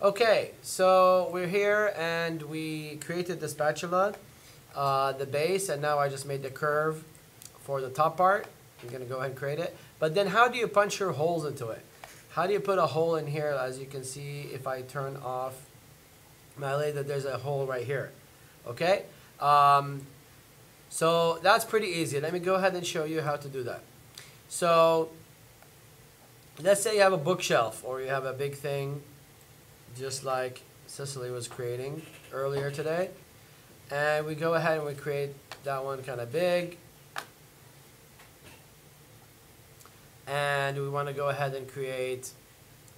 Okay, so we're here and we created the spatula, the base, and now I just made the curve for the top part. I'm going to go ahead and create it. But then how do you punch your holes into it? How do you put a hole in here? As you can see, if I turn off my lathe, there's a hole right here. Okay? So that's pretty easy. Let me go ahead and show you how to do that. So let's say you have a bookshelf or you have a big thing just like Cicely was creating earlier today. And we go ahead and we create that one kind of big. And we want to go ahead and create,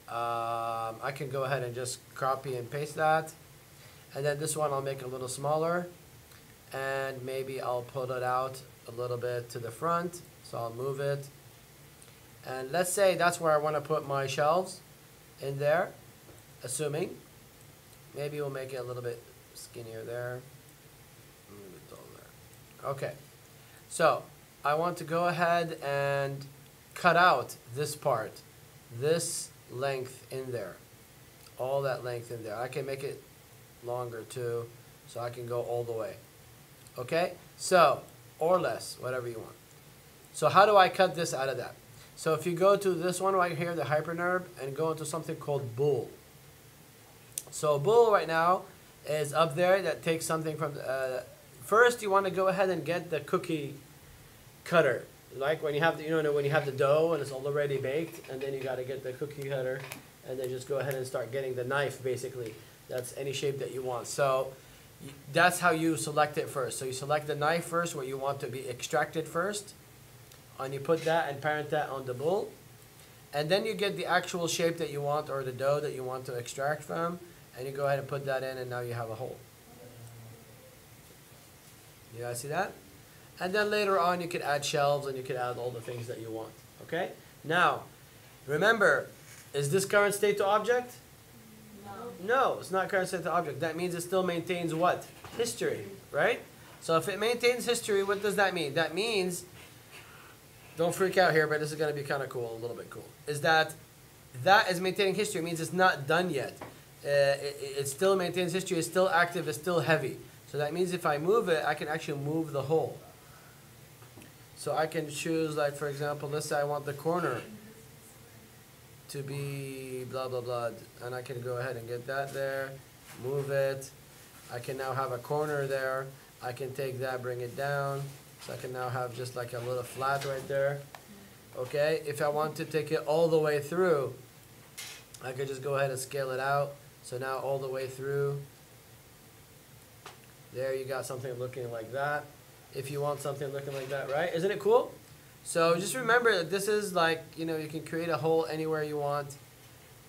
I can go ahead and just copy and paste that. And then this one I'll make a little smaller. And maybe I'll put it out a little bit to the front. So I'll move it. And let's say that's where I want to put my shelves in there. Assuming. Maybe we'll make it a little bit skinnier there. Okay. So I want to go ahead and cut out this part, this length in there, all that length in there. I can make it longer too, so I can go all the way. Okay, so, or less, whatever you want. So how do I cut this out of that? So if you go to this one right here, the hypernerve, and go into something called bool. So bool right now is up there. That takes something from, first you want to go ahead and get the cookie cutter. Like when you have the, when you have the dough and it's already baked, and then you got to get the cookie cutter, and then just go ahead and start getting the knife. Basically, that's any shape that you want. So that's how you select it first. So you select the knife first, where you want to be extracted first, and you put that and parent that on the bowl, and then you get the actual shape that you want or the dough that you want to extract from, and you go ahead and put that in, and now you have a hole. You guys see that? And then later on, you could add shelves and you could add all the things that you want. Okay? Now, remember, is this current state to object? No. No, it's not current state to object. That means it still maintains what? History, right? So if it maintains history, what does that mean? That means, don't freak out here, but this is going to be kind of cool, a little bit cool, is that is maintaining history. It means it's not done yet. It still maintains history. It's still active. It's still heavy. So that means if I move it, I can actually move the hole. So I can choose, like, for example, let's say I want the corner to be blah, blah, blah. And I can go ahead and get that there, move it. I can now have a corner there. I can take that, bring it down. So I can now have just like a little flat right there. Okay, if I want to take it all the way through, I could just go ahead and scale it out. So now all the way through. There you got something looking like that. If you want something looking like that, right? Isn't it cool? So just remember that this is like, you can create a hole anywhere you want.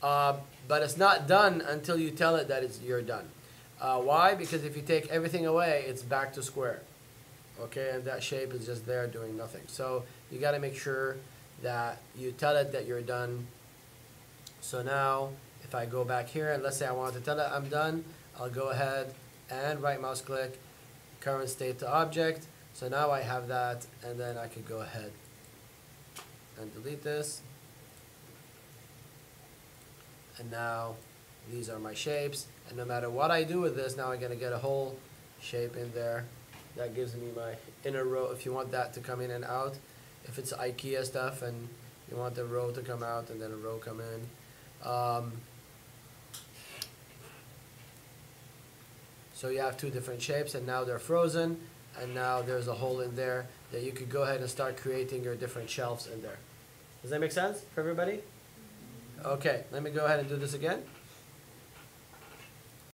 But it's not done until you tell it that you're done. Why? Because if you take everything away, it's back to square. Okay, and that shape is just there doing nothing. So you got to make sure that you tell it that you're done. So now, if I go back here, and let's say I want to tell it I'm done, I'll go ahead and right mouse click, current state to object. So now I have that, and then I could go ahead and delete this. And now these are my shapes, and no matter what I do with this, now I'm going to get a whole shape in there. That gives me my inner row if you want that to come in and out. If it's IKEA stuff and you want the row to come out and then a row come in. So you have two different shapes, and now they're frozen, and now there's a hole in there that you could go ahead and start creating your different shelves in there. Does that make sense for everybody? Okay, let me go ahead and do this again.